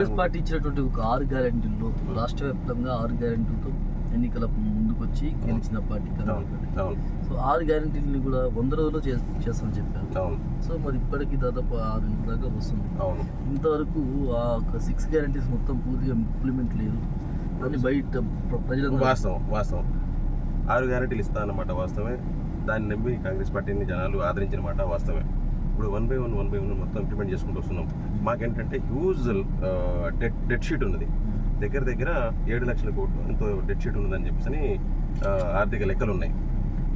Congress party ఇచ్చినటువంటి ఒక 6 గ్యారెంటీల్లో రాష్ట్ర వ్యాప్తంగా 6 గ్యారెంటీలతో ఎన్నికల ముందుకు వచ్చి గెలిచిన పార్టీ కదా. సో 6 గ్యారెంటీలని కూడా 100 రోజుల్లో చేస్తామని చెప్పారు. సో మరి ఇప్పటికీ దాదాపు 6 నెలల దాకా వస్తుంది. ఇంతవరకు ఆ 6 గ్యారెంటీస్ మొత్తం పూర్తిగా ఇంప్లిమెంట్ లేదు అని బయట ప్రజలు వాస్తవం 6 గ్యారెంటీలు ఇస్తా అన్నమాట వాస్తవమే. దాన్ని నమ్మి కాంగ్రెస్ పార్టీని జనాలు ఆదరించిన మాట వాస్తవమే. ఇప్పుడు 1 by 1 మొత్తం ఇంప్లిమెంట్ చేసుకుంటూ వస్తున్నాం. మాకేంటంటే హ్యూజ్ డెట్ షీట్ ఉన్నది, దగ్గర 7 లక్షల కోట్లు ఎంతో డెట్ షీట్ ఉన్నదని చెప్పేసి ఆర్థిక లెక్కలు ఉన్నాయి.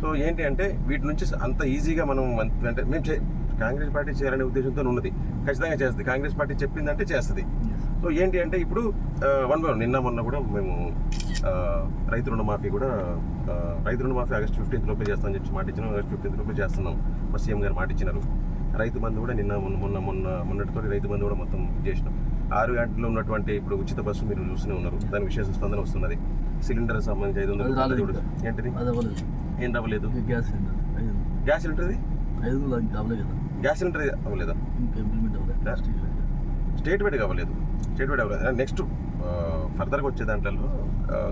సో ఏంటి అంటే వీటి నుంచి అంత ఈజీగా మనం అంటే మేము కాంగ్రెస్ పార్టీ చేయాలనే ఉద్దేశంతో ఉన్నది. ఖచ్చితంగా చేస్తుంది, కాంగ్రెస్ పార్టీ చెప్పిందంటే చేస్తుంది. సో ఏంటి అంటే ఇప్పుడు 1 by 1 నిన్న మొన్న కూడా మేము రైతు రుణమాఫీ ఆగస్టు 15th లోపే చేస్తామని చెప్పి మాట ఇచ్చినాం. ఆగస్టు 15th లోపే చేస్తున్నాం. మా సీఎం గారు మాట ఇచ్చినారు. రైతు బంధు కూడా నిన్న మొన్నటితో రైతు బంధు కూడా మొత్తం చేసినాం. 6 గంటల్లో ఉన్నటువంటి ఇప్పుడు ఉచిత బస్సు మీరు చూస్తూనే ఉన్నారు, దాని విశేష స్పందన వస్తున్నది. సిలిండర్ సంబంధించి 500 ఏంటిది ఏం అవ్వలేదు. గ్యాస్ సిలిండర్ది గ్యాస్ సిలిండర్ అవ్వలేదా? స్టేట్ వైడ్గా అవ్వలేదు. నెక్స్ట్ ఫర్దర్గా వచ్చే దాంట్లో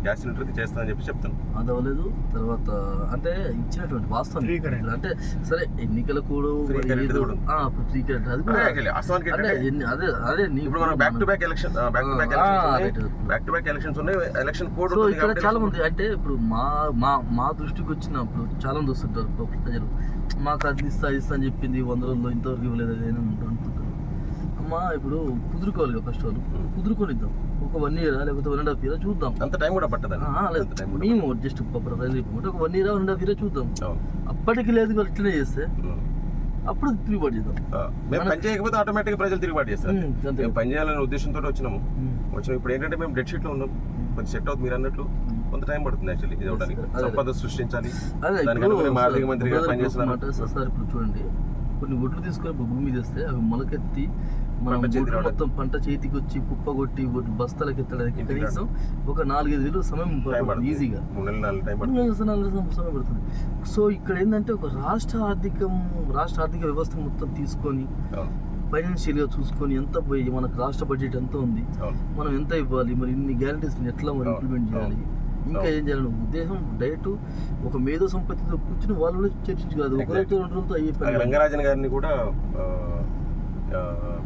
గ్యాస్ సిలిండర్ది చేస్తానని చెప్పి చెప్తాను. అది అవ్వలేదు. తర్వాత అంటే ఇచ్చినటువంటి వాస్తవం అంటే సరే ఎన్నికల కూడా బ్యాక్ టు బ్యాక్ ఎలక్షన్స్ ఉన్నాయి. ఎలక్షన్ కోడ్ ఇక్కడ చాలా మంది అంటే ఇప్పుడు మా దృష్టికి వచ్చినప్పుడు చాలా మంది వస్తుంటారు ప్రజలు, మాకు అది ఇస్తా అని చెప్పింది 100 రోజుల్లో ఇంతవరకు ఇవ్వలేదు అని అంటుంటారు. అమ్మా ఇప్పుడు కుదురుకోవాలి కదా, ఫస్ట్ వాళ్ళు కుదురుకొని ఇద్దాం. ఒక 1 year లేకపోతే 1.5 year చూద్దాం. అంత టైం కూడా పట్టదు. మేము జస్ట్ ఒక 1 year 1.5 year చూద్దాం. అప్పటికి లేదు వాళ్ళు ఇట్లనే చేస్తే అప్పుడు తిరుగుబాటు చేద్దాం. మేము పని చేయకపోతే ఆటోమేటిక్గా ప్రజలు తిరుగుబాటు చేస్తారు. మేము పని చేయాలనే ఉద్దేశంతో వచ్చినాము. ఇప్పుడు ఏంటంటే మేము డెడ్ షీట్లో ఉన్నాం. కొంచెం సెట్ అవుతుంది మీరు అన్నట్లు, కొంత టైం పడుతుంది యాక్చువల్లీ ఇది అవడానికి. సంపద సృష్టించాలి. ఆర్థిక మంత్రిగా పనిచేస్తున్నారు సార్. ఇప్పుడు చూడండి, కొన్ని ఒడ్లు తీసుకొని భూమి మీద వేస్తే అవి మొలకెత్తి మనం మొత్తం పంట చేతికి వచ్చి కుప్ప కొట్టి బస్తాలకు ఎత్తడానికి కనీసం ఒక 4-5 నెలలు సమయం ఈజీగా 4 సమయం పడుతుంది. సో ఇక్కడ ఏంటంటే ఒక రాష్ట్ర ఆర్థిక వ్యవస్థ మొత్తం తీసుకొని ఫైనాన్షియల్గా చూసుకొని ఎంత పోయి మనకు రాష్ట్ర బడ్జెట్ ఎంత ఉంది, మనం ఎంత ఇవ్వాలి, మరి ఇన్ని గ్యారంటీస్ ఎట్లా మరి ఇంప్లిమెంట్ చేయాలి, ఇంకా ఏం చేయాలని ఉద్దేశం డైరెక్ట్ ఒక మేధో సంపత్తితో కూర్చుని వాళ్ళు చర్చించగలదు. ఒకరితో 2 రోజులతో అయ్యే రంగరాజన్ గారిని కూడా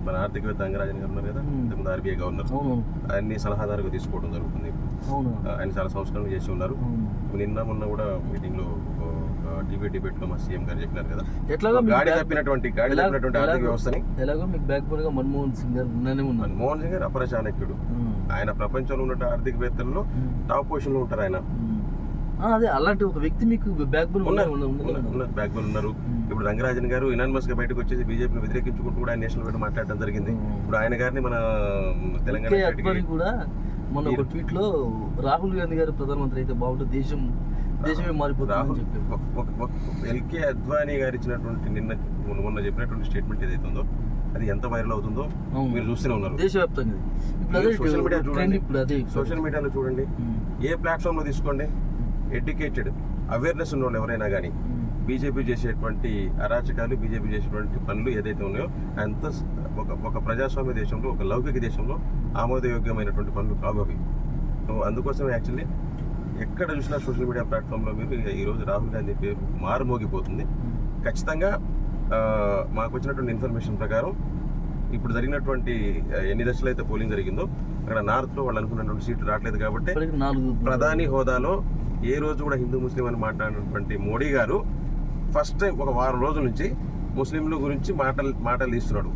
మన ఆర్థికవేత్త రంగరాజన్ గారు ఉన్నారు కదా, ఇంతకుముందు ఆర్బీఐ గవర్నర్, ఆయన్ని సలహాదారుగా తీసుకోవడం జరుగుతుంది. ఆయన చాలా సంస్కరణలు చేసి ఉన్నారు. నిన్న మొన్న కూడా మీటింగ్ లో టీవీ డిబేట్ లో మా సీఎం గారు చెప్పినారు కదా, గాడి తప్పినటువంటి ఆర్థిక వ్యవస్థని ఎలాగో మీకు బ్యాక్ బోన్ గా మన్మోహన్ సింగ్ గారు అపర చాణక్యుడు. ఆయన ప్రపంచంలో ఉన్న ఆర్థికవేత్తల్లో టాప్ పొజిషన్ లో ఉంటారు ఆయన. అదే అలాంటి ఒక వ్యక్తి మీకు బ్యాక్ బోన్ ఉన్నారు. ఇప్పుడు రంగరాజన్ గారు ఇనానిమస్ గా బయటకు వచ్చేసి బీజేపీని వ్యతిరేకించుకుంటూ కూడా ఆయన నేషనల్ పెట్టి మాట్లాడడం జరిగింది. ఇప్పుడు ఆయన గారిని మన తెలంగాణ కూడా మొన్న ఒక ట్వీట్ లో రాహుల్ గాంధీ గారు ప్రధానమంత్రి అయితే బాగుంటుంది, దేశమే మారిపోతుంది. ఎల్కే అద్వానీ గారు ఇచ్చినటువంటి మొన్న చెప్పినటువంటి స్టేట్మెంట్ ఏదైతే ఉందో అది ఎంత వైరల్ అవుతుందో మీరు చూస్తూనే ఉన్నారు దేశవ్యాప్తంగా. సోషల్ మీడియాలో చూడండి, ఏ ప్లాట్ఫామ్ లో తీసుకోండి, ఎడ్యుకేటెడ్ అవేర్నెస్ ఉన్న వాళ్ళు ఎవరైనా కానీ బీజేపీ చేసేటువంటి అరాచకాలు, బీజేపీ చేసేటువంటి పనులు ఏదైతే ఉన్నాయో అంత ఒక ప్రజాస్వామ్య దేశంలో, ఒక లౌకిక దేశంలో ఆమోదయోగ్యమైనటువంటి పనులు కావు అవి. అందుకోసం యాక్చువల్లీ ఎక్కడ చూసినా సోషల్ మీడియా ప్లాట్ఫామ్లో మీరు ఈరోజు రాహుల్ గాంధీ పేరు మారుమోగిపోతుంది. ఖచ్చితంగా మాకు వచ్చినటువంటి ఇన్ఫర్మేషన్ ప్రకారం ఇప్పుడు జరిగినటువంటి ఎన్ని దశలు అయితే పోలింగ్ జరిగిందో అక్కడ నార్త్లో వాళ్ళు అనుకున్నటువంటి సీట్లు రావట్లేదు కాబట్టి ప్రధాని హోదాలో ఏ రోజు కూడా హిందూ ముస్లిం అని మాట్లాడినటువంటి మోడీ గారు ఫస్ట్ టైం ఒక వారం రోజుల నుంచి ముస్లింల గురించి మాటలు తీస్తున్నాడు.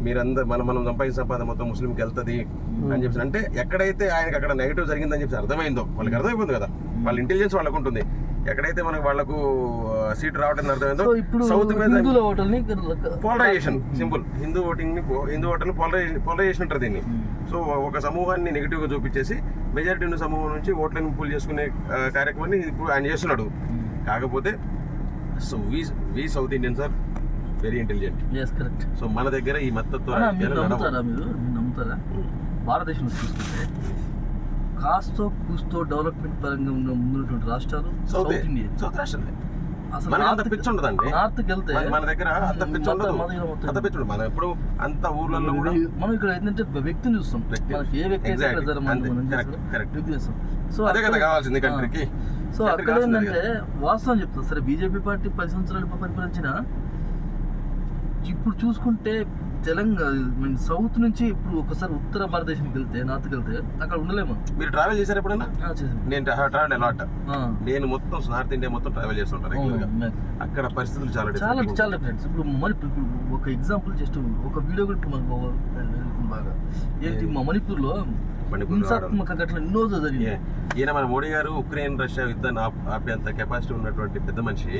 మీరందరూ మనం సంపాదించిన సంపాదన మొత్తం ముస్లింకి వెళ్తుంది అని చెప్పి, అంటే ఎక్కడైతే ఆయనకు అక్కడ నెగిటివ్ జరిగిందని చెప్పి అర్థమైందో వాళ్ళకి అర్థమైపోతుంది కదా, వాళ్ళ ఇంటెలిజెన్స్ వాళ్ళకు ఉంటుంది. ఎక్కడైతే వాళ్ళకు సీట్ రావడం అర్థమైందో సౌత్ మీద పోలరైజేషన్ సింపుల్ హిందూ ఓటర్ని పోలరైజేషన్ అంటారు దీన్ని. సో ఒక సమూహాన్ని నెగిటివ్ గా చూపించేసి మెజారిటీ ఉన్న సమూహం నుంచి ఓట్లను పుల్ చేసుకునే కార్యక్రమాన్ని ఇప్పుడు ఆయన చేస్తున్నాడు. కాకపోతే so we south Indians are very intelligent. So మన దగ్గర ఈ మద్దతు నమ్ముతారా, భారతదేశంలో చూసుకుంటే కాస్తో కూస్తో డెవలప్మెంట్ పరంగా ఉన్న ముందున్నటువంటి రాష్ట్రాలు సౌత్ ఇండియా. అసలు మనకి అంత పిచ్చి ఉండదండి. నార్త్కి వెళ్తే మన దగ్గర అంత పిచ్చి ఉండదు. అంత పిచ్చి ఉండదు. మనం ఎప్పుడు అంత ఊర్లలో కూడా మనం ఇక్కడ ఏంటంటే వ్యక్తిని చూస్తాం. మనకి ఏ వ్యక్తి అయితే అక్కడ వ్యక్తి చూస్తాం. సో అదే కదా కావాల్సింది కంట్రీకి. సో అక్కడ ఏంటంటే వాస్తవం చెప్తారు. సరే బీజేపీ పార్టీ 10 సంవత్సరాలు పరిపాలించిన ఇప్పుడు చూసుకుంటే తెలంగాణ సౌత్ నుంచి ఇప్పుడు ఒకసారి ఉత్తర భారతదేశానికి వెళ్తే నార్త్కి వెళ్తే అక్కడ ఉండలేము. మీరు ట్రావెల్ చేశారు ఎప్పుడన్నా? నేను ట్రావెల్ అలాట్. నేను మొత్తం నార్త్ ఇండియా మొత్తం ట్రావెల్ చేస్తుంటాను. అక్కడ పరిస్థితులు చాలా చాలా డిఫరెంట్స్. ఇప్పుడు మరి ఒక ఎగ్జాంపుల్ జస్ట్ ఒక వీడియో కూడా మనకు బాగా ఏంటి మణిపూర్లో హింసాత్మక ఘటనలు ఎన్నో జరిగాయి. ఈయన మన మోడీ గారు ఉక్రెయిన్ రష్యా యుద్ధాన్ని ఆపేంత కెపాసిటీ ఉన్నటువంటి పెద్ద మనిషి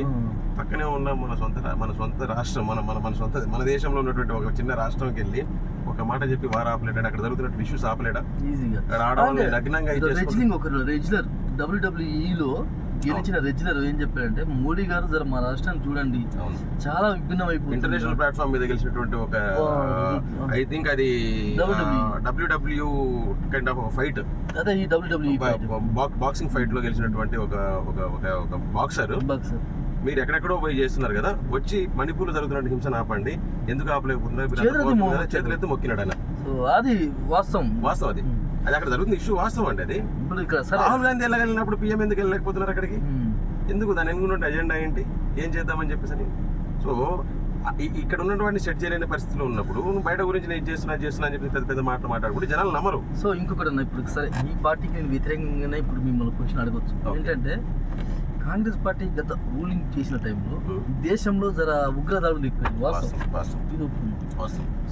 పక్కనే ఉన్న మన సొంత రాష్ట్రం మన దేశంలో ఉన్నటువంటి ఒక చిన్న రాష్ట్రంకి వెళ్ళి ఒక మాట చెప్పి వారు ఆపలేడా? అక్కడ జరుగుతున్న ఇష్యూస్ ఆపలేడా? ఈజీగా అక్కడ ఆడవాళ్ళు నగ్నంగా రెజ్లర్ WWEలో గెలిచిన రెజ్లర్ ఏం చెప్పాడంటే మోడీ గారు జర మా రాష్ట్రాన్ని చూడండి చాలా విభిన్నమైపోయింది. ఇంటర్నేషనల్ ప్లాట్ఫామ్ మీద గెలిచినటువంటి ఒక ఐ థింక్ అది WW కైండ్ ఆఫ్ ఫైట్, అదే ఈ WWE బాక్సింగ్ ఫైట్ లో గెలిచినటువంటి ఒక బాక్సర్. మీరు ఎక్కడెక్కడో పోయి చేస్తున్నారు కదా, వచ్చి మణిపూర్ లో జరుగుతున్న హింసను ఆపండి, ఎందుకు ఆపలేకపోతున్నారు? చేతులెత్తి మొక్కినాడు ఆయన. అది వాస్తవం అది అక్కడ జరుగుతున్న ఇష్యూ వాస్తవం అండి. అది రాహుల్ గాంధీ వెళ్ళగలిగినప్పుడు పిఎం ఎందుకు వెళ్ళలేకపోతున్నారు అక్కడికి? ఎందుకు? దాని ఎందుకు అజెండా ఏంటి, ఏం చేద్దామని చెప్పేసి అని. సో ఇక్కడ ఉన్నటువంటి సెట్ చేయలేని పరిస్థితుల్లో ఉన్నప్పుడు నువ్వు బయట గురించి నేను చేస్తున్నా అని చెప్పి పెద్ద పెద్ద మాటలు మాట్లాడుకుంటే జనాలు నమ్మరు. సో ఇంకొకటి ఇప్పుడు సరే ఈ పార్టీకి నేను వ్యతిరేకంగానే ఇప్పుడు మిమ్మల్ని క్వశ్చన్ అడగొచ్చు. ఏంటంటే కాంగ్రెస్ పార్టీ గత రూలింగ్ చేసిన టైంలో దేశంలో జర ఉగ్రదాడులు ఎక్కువ.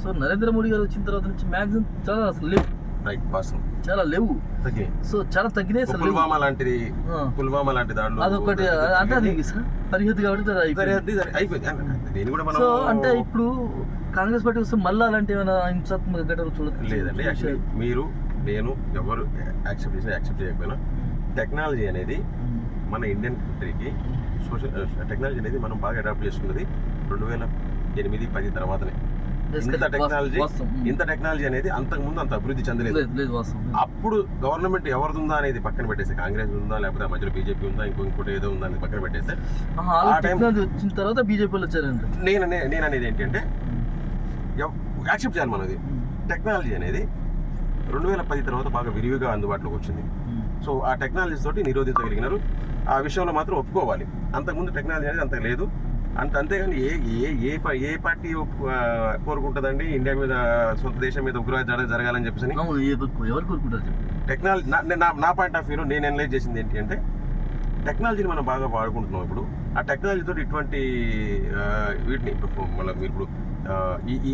సో నరేంద్ర మోడీ గారు వచ్చిన తర్వాత నుంచి మ్యాక్సిమం చాలా అసలు లేవు, చాలా లేవు. సో చాలా తగ్గినాయి. పుల్వామా లాంటి దాడులు అదొకటి అంటే అది పరిహద్దు కాబట్టి సో అంటే ఇప్పుడు కాంగ్రెస్ పార్టీ వస్తే మళ్ళీ అలాంటి ఏమైనా హింసాత్మక ఘటనలు చూడలేదు. లేదండి, మీరు నేను ఎవరు యాక్సెప్ట్ చేయకపోయినా టెక్నాలజీ అనేది మన ఇండియన్ కంట్రీకి టెక్నాలజీ అనేది మనం బాగా అడాప్ట్ చేసుకున్నది 2008-10 తర్వాతనే. ఇంత టెక్నాలజీ అనేది అంతకుముందు అంత అభివృద్ధి చెందలేదు. అప్పుడు గవర్నమెంట్ ఎవరిదుందా అనేది పక్కన పెట్టేస్తే, కాంగ్రెస్ ఉందా లేకపోతే మధ్యలో బీజేపీ ఉందా ఇంకోటి ఏదో ఉందా అనేది పక్కన పెట్టేస్తే ఆ టైం వచ్చిన తర్వాత బీజేపీలో వచ్చారండి. నేను అనేది ఏంటి అంటే యాక్సెప్ట్ చేయాలి. మనది టెక్నాలజీ అనేది 2010 తర్వాత బాగా విరివిగా అందుబాటులోకి వచ్చింది. సో ఆ టెక్నాలజీ తోటి నిరోధించగలిగినారు. ఆ విషయంలో మాత్రం ఒప్పుకోవాలి. అంతకుముందు టెక్నాలజీ అనేది అంత లేదు. అంతేగాని ఏ పార్టీ కోరుకుంటుందండి ఇండియా మీద, సొంత దేశం మీద ఉగ్రవాద జరగాలని చెప్పేసి? ఎవరు కోరుకుంటారు? టెక్నాలజీ నా పాయింట్ ఆఫ్ వ్యూలో నేను అనలైజ్ చేసింది ఏంటి అంటే, టెక్నాలజీని మనం బాగా వాడుకుంటున్నాం. ఇప్పుడు ఆ టెక్నాలజీతో ఇటువంటి వీటిని మళ్ళీ మీరు ఇప్పుడు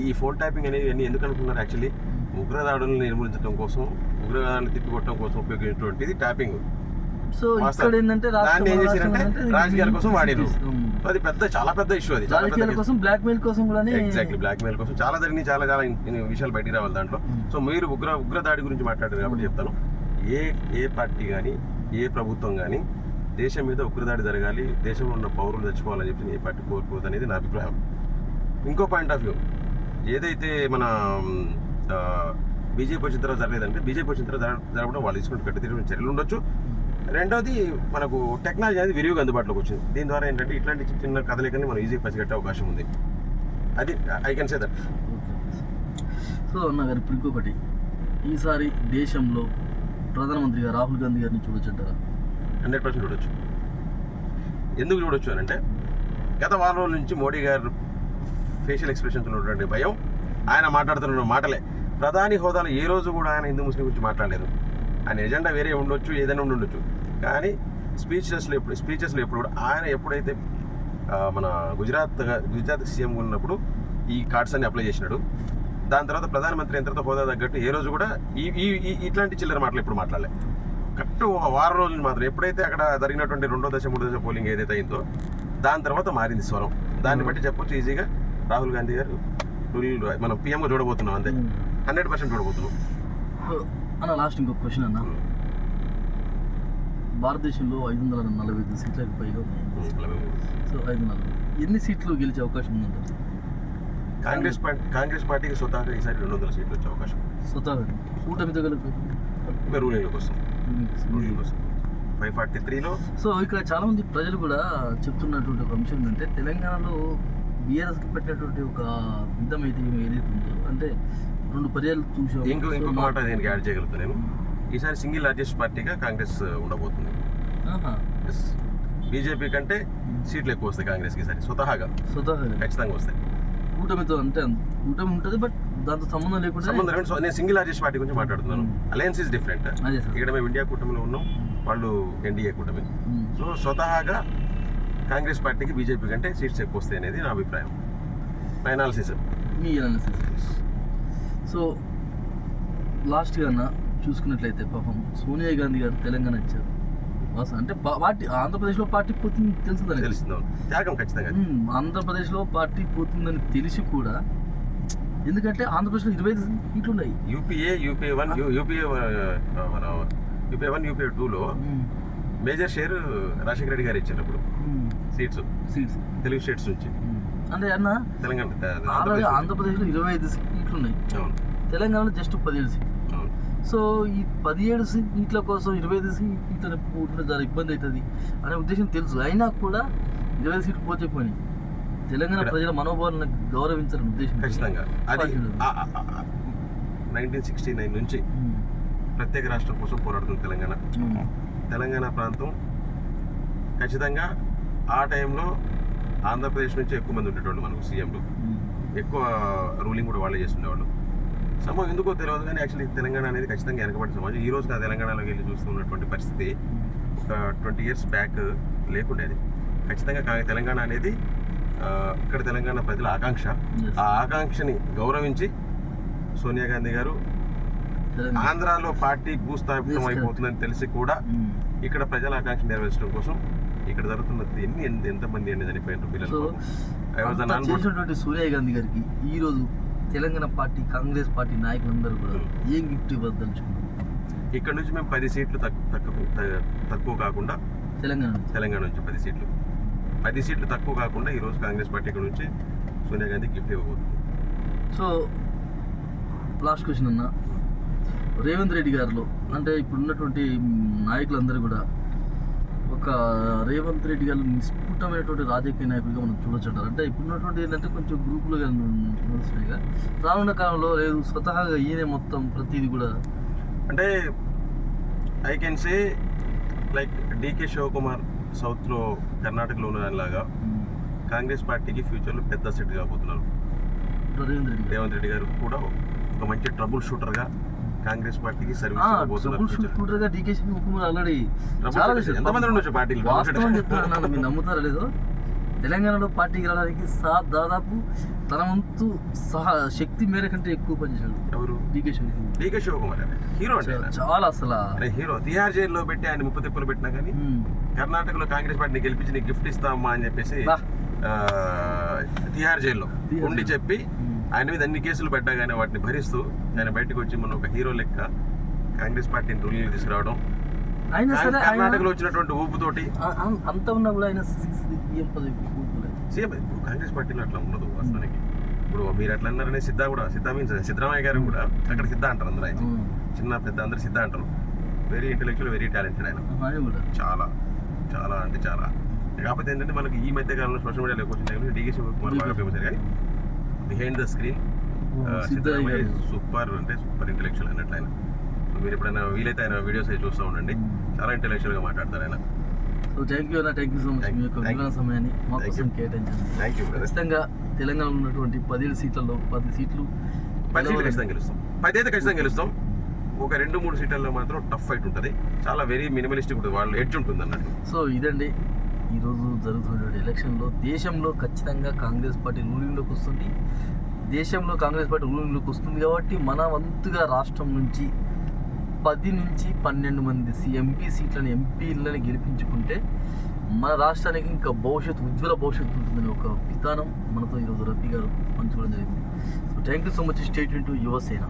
ఈ ఫోన్ ట్యాపింగ్ అనేది అన్ని ఎందుకు అనుకున్నారు? యాక్చువల్లీ ఉగ్రదాడులను నిర్మూలించడం కోసం, ఉగ్రవాదాన్ని తిప్పికొట్టడం కోసం ఉపయోగించినటువంటిది ట్యాపింగ్. సో ఇక్కడ ఏంటంటే దాన్ని ఏం చేశారంటే రాజకీయాల కోసం వాడారు. అది చాలా పెద్ద ఇష్యూ. అది రాజకీయాల కోసం, బ్లాక్ మెయిల్ కోసం కూడా. ఎగ్జాక్ట్లీ, బ్లాక్ మెయిల్ కోసం చాలా జరిగినాయి, చాలా విషయాలు బయటికి రావాలి దాంట్లో. సో మీరు ఉగ్రదాడి గురించి మాట్లాడారు కాబట్టి చెప్తాను. ఏ పార్టీ కానీ, ఏ ప్రభుత్వం కానీ దేశం మీద ఉగ్రదాడి జరగాలి, దేశంలో ఉన్న పౌరులు చచ్చిపోవాలని చెప్పి ఏ పార్టీ కోరుకోవద్దు అనేది నా అభిప్రాయం. ఇంకో పాయింట్ ఆఫ్ వ్యూ, ఏదైతే మన బీజేపీ వచ్చిన తర్వాత జరగలేదంటే, బీజేపీ వచ్చిన తర్వాత జరగడం వాళ్ళు తీసుకుంటే కట్టుదిరిగిన చర్యలు ఉండొచ్చు. రెండోది, మనకు టెక్నాలజీ అనేది విరివిగా అందుబాటులోకి వచ్చింది. దీని ద్వారా ఏంటంటే ఇట్లాంటి చిన్న కదలికని మనం ఈజీగా పసిగట్టే అవకాశం ఉంది. అది I can say that. So అన్న గారు, ఇప్పుడు ఇంకొకటి, ఈసారి దేశంలో ప్రధానమంత్రిగా రాహుల్ గాంధీ గారిని చూడొచ్చు అంటారా? 100% చూడొచ్చు. ఎందుకు చూడొచ్చు అని అంటే, గత వారం రోజుల నుంచి మోడీ గారు ఫేషియల్ ఎక్స్ప్రెషన్స్ ఉన్నటువంటి భయం, ఆయన మాట్లాడుతున్న మాటలే. ప్రధాని హోదాలో ఏ రోజు కూడా ఆయన హిందూ ముస్లిం గురించి మాట్లాడలేదు. ఆయన ఎజెండా వేరే ఉండొచ్చు, ఏదైనా ఉండొచ్చు, కానీ స్పీచెస్లో ఎప్పుడు కూడా ఆయన ఎప్పుడైతే మన గుజరాత్ సీఎం ఉన్నప్పుడు ఈ కార్డ్స్ అన్ని అప్లై చేసినాడు. దాని తర్వాత ప్రధానమంత్రి అయిన తర్వాత హోదా తగ్గట్టు ఏ రోజు కూడా ఇట్లాంటి చిల్లర మాటలు ఎప్పుడు మాట్లాడలే. కరెక్ట్ వారం రోజులు మాత్రం ఎప్పుడైతే అక్కడ జరిగినటువంటి 2వ దశ 3వ దశ పోలింగ్ ఏదైతే అయిందో దాని తర్వాత మారింది స్వరం. దాన్ని బట్టి చెప్పొచ్చు ఈజీగా రాహుల్ గాంధీ గారు మనం పిఎంగా చూడబోతున్నాం. అంతే, 100% చూడబోతున్నాం. అన్న లాస్ట్ ఇంకొక క్వశ్చన్ అన్న, భారతదేశంలో 545 సీట్లకు పైగా ఉన్నాయి. సో 540 ఎన్ని సీట్లు గెలిచే అవకాశం ఉందంట? కాంగ్రెస్ పార్టీకి స్వతహాగా ఈసారి 200 సీట్లు వచ్చే అవకాశం. స్వతహాగా కూటమితో కలిపి రూలింగ్లోకి వస్తాం. 543లో సో ఇక్కడ చాలా మంది ప్రజలు కూడా చెప్తున్నటువంటి ఒక అంశం ఏంటంటే తెలంగాణలో బీఆర్ఎస్కి పెట్టినటువంటి ఒక విధం అయితే ఏదైతే ఉందో అంటే 2 పర్యాలు చూసాం. ఇంకొక మాట దీనికి యాడ్ చేయగలుగుతాను నేను. ఈసారి సింగిల్ లార్జెస్ట్ పార్టీగా కాంగ్రెస్ ఉండబోతుంది. బీజేపీ కంటే సీట్లు ఎక్కువ వస్తాయి కాంగ్రెస్కి ఈసారి స్వతహాగా ఖచ్చితంగా వస్తాయి. కూటమితో అంటే కూటమి ఉంటుంది, బట్ దాంతో సంబంధం లేకుండా నేను సింగిల్ లార్జెస్ట్ పార్టీ గురించి మాట్లాడుతున్నాను. Alliance is different. ఇక్కడ మేము ఇండియా కూటమిలో ఉన్నాం, వాళ్ళు ఎన్డీఏ కూటమి. సో స్వతహాగా కాంగ్రెస్ పార్టీకి బీజేపీ కంటే సీట్స్ ఎక్కువ వస్తాయి అనేది నా అభిప్రాయం, నా అనాలిసిస్. మీ అనాలిసిస్. సో లాస్ట్గా అన్న చూసుకున్నట్లయితే పాపం సోనియా గాంధీ గారు తెలంగాణ ఇచ్చారు. అంటే పార్టీ ఆంధ్రప్రదేశ్లో పార్టీ పోతుంది తెలుస్తుంది, త్యాగం ఖచ్చితంగా. ఆంధ్రప్రదేశ్లో పార్టీ పోతుందని తెలిసి కూడా, ఎందుకంటే ఆంధ్రప్రదేశ్లో 25 సీట్లు ఉన్నాయి. యూపీఏ 1 యూపీఏ 2లో మేజర్ షేర్ రాజశేఖర రెడ్డి గారు ఇచ్చినప్పుడు సీట్స్ తెలుగు స్టేట్స్ నుంచి. అంటే అన్న తెలంగాణ ఆంధ్రప్రదేశ్లో 25 సీట్లు ఉన్నాయి, తెలంగాణలో జస్ట్ 17 సీట్లు. సో ఈ 17 సీట్ల కోసం 25 సీట్ల చాలా ఇబ్బంది అవుతుంది అనే ఉద్దేశం తెలుసు. అయినా కూడా 25 సీట్లు పోతే పోయి తెలంగాణ ప్రజల మనోభావాలను గౌరవించాలని ఉద్దేశం ఖచ్చితంగా. అది 1969 నుంచి ప్రత్యేక రాష్ట్రం కోసం పోరాడుతుంది తెలంగాణ ప్రాంతం. ఖచ్చితంగా ఆ టైంలో ఆంధ్రప్రదేశ్ నుంచి ఎక్కువ మంది ఉండేటోళ్ళు మనకు సీఎంలు, ఎక్కువ రూలింగ్ కూడా వాళ్ళే చేస్తుండేవాళ్ళు. సమయం ఎందుకో తెలియదు కానీ యాక్చువల్లీ తెలంగాణ అనేది ఖచ్చితంగా వెనకబడిన సమాజం. ఈ రోజు తెలంగాణలోకి వెళ్ళి చూస్తున్నటువంటి పరిస్థితి ఒక 20 years బ్యాక్ లేకుండేది. ఖచ్చితంగా తెలంగాణ అనేది ఇక్కడ తెలంగాణ ప్రజల ఆకాంక్ష. ఆ ఆకాంక్షని గౌరవించి సోనియా గాంధీ గారు ఆంధ్రాలో పార్టీ భూస్థాపితం అయిపోతుందని తెలిసి కూడా ఇక్కడ ప్రజల ఆకాంక్ష నెరవేర్చడం కోసం ఇక్కడ జరుగుతున్న ఎంతమంది అనేది చనిపోయిన పిల్లలు. సోనియా గాంధీ గారికి ఈ రోజు తెలంగాణ పార్టీ కాంగ్రెస్ పార్టీ నాయకులందరూ కూడా ఏం గిఫ్ట్ ఇవ్వదలుచుకున్నారు? ఇక్కడ నుంచి మేము 10 సీట్లు తక్కువ కాకుండా తెలంగాణ నుంచి 10 సీట్లు తక్కువ కాకుండా ఈరోజు కాంగ్రెస్ పార్టీ ఇక్కడ నుంచి సోనియా గాంధీ గిఫ్ట్ ఇవ్వబోతుంది. సో లాస్ట్ క్వశ్చన్ అన్న, రేవంత్ రెడ్డి గారిలో అంటే ఇప్పుడు ఉన్నటువంటి నాయకులందరూ కూడా ఒక రేవంత్ రెడ్డి గారు నిస్ఫుటమైనటువంటి రాజకీయ నాయకుడిగా మనం చూడొచ్చు అంటారు. అంటే ఇప్పుడున్నటువంటి ఏంటంటే కొంచెం గ్రూపులుగా నడుస్తున్నాయిగా, రానున్న కాలంలో లేదు స్వతహాగా ఈయనే మొత్తం ప్రతిదీ కూడా. అంటే I can say like DK Shivakumar సౌత్లో కర్ణాటకలో ఉన్నలాగా కాంగ్రెస్ పార్టీకి ఫ్యూచర్లో పెద్ద సెట్ కాబోతున్నారు. రేవంత్ రెడ్డి గారు కూడా ఒక మంచి ట్రబుల్ షూటర్గా కాంగ్రెస్ పార్టీకి సర్వీస్ ఇవ్వబోతున్నారు. డీకే శివకుమార్ ఆల్రెడీ ఎంతమంది ఉండొచ్చు పార్టీలు చెప్తున్నాను, మీరు నమ్ముతారా లేదో, తెలంగాణలో పార్టీకి రావడానికి దాదాపు తన వంతు శక్తి మేర కంటే ఎక్కువ పనిచేశాడు. ఎవరు? డీకే శివకుమార్ హీరో అంటే చాలా అసలు హీరో. తిహార్ జైల్లో పెట్టి ఆయన 30 తిప్పలు పెట్టినా కానీ కర్ణాటకలో కాంగ్రెస్ పార్టీని గెలిపించి నీకు గిఫ్ట్ ఇస్తామా అని చెప్పేసి తిహార్ జైల్లో ఉండి చెప్పి ఆయన మీద అన్ని కేసులు పెట్టా కానీ వాటిని భరిస్తూ ఆయన బయటకు వచ్చి మనం ఒక హీరో లెక్క కాంగ్రెస్ పార్టీని రూలింగ్ తీసుకురావడం, కర్ణాటకలో వచ్చినటువంటి ఊపుతోటి అంత ఉన్నా కూడా ఆయన సీఎం. కాంగ్రెస్ పార్టీలో అట్లా ఉండదు వాస్తవానికి. ఇప్పుడు మీరు అట్లా అన్నారనే సిద్ధరామయ్య గారు కూడా అక్కడ సిద్ధ అంటారు అందరూ. ఆయన చిన్న పెద్ద అందరు సిద్ధ అంటారు. వెరీ ఇంటెలెక్చువల్, వెరీ టాలెంటెడ్ ఆయన, చాలా చాలా అంటే చాలా. కాకపోతే ఏంటంటే మనకి ఈ మధ్య కాలంలో సోషల్ మీడియాలో ఎక్కువ వచ్చింది డీకే శివకుమార్ బాగా ఫేమస్ కానీ behind the screen Siddaramaiah super అంటే సూపర్ ఇంటెలెక్చువల్ అన్నట్లు ఆయన. మీరు ఎప్పుడైనా వీలైతే ఆయన వీడియోస్ అవి చూస్తూ ఉండండి, చాలా ఇంటెలెక్చువల్గా మాట్లాడతారు ఆయన. So thank you so much మీ యొక్క విలువైన సమయాన్ని మా కోసం కేటాయించారు. ఖచ్చితంగా తెలంగాణలో ఉన్నటువంటి 17 సీట్లలో 10 సీట్లు ఖచ్చితంగా గెలుస్తాం. 10 అయితే ఖచ్చితంగా గెలుస్తాం. ఒక 2-3 సీట్లలో మాత్రం టఫ్ ఫైట్ ఉంటుంది, చాలా వెరీ మినిమలిస్టిక్ ఉంటుంది, వాళ్ళు ఎడ్జ్ ఉంటుంది అన్నట్టు. సో ఇదండి ఈరోజు జరుగుతున్నటువంటి ఎలక్షన్లో దేశంలో ఖచ్చితంగా కాంగ్రెస్ పార్టీ రూలింగ్లోకి వస్తుంది. దేశంలో కాంగ్రెస్ పార్టీ రూలింగ్లోకి వస్తుంది కాబట్టి మన వంతుగా రాష్ట్రం నుంచి 10 నుంచి 12 మంది ఎంపీ సీట్లను ఎంపీలను గెలిపించుకుంటే మన రాష్ట్రానికి ఇంకా ఉజ్వల భవిష్యత్తు ఉంటుందని ఒక విధానం మనతో ఈరోజు రఫీ గారు పంచుకోవడం జరిగింది. So thank you so much. Stay tune to Yuvasena.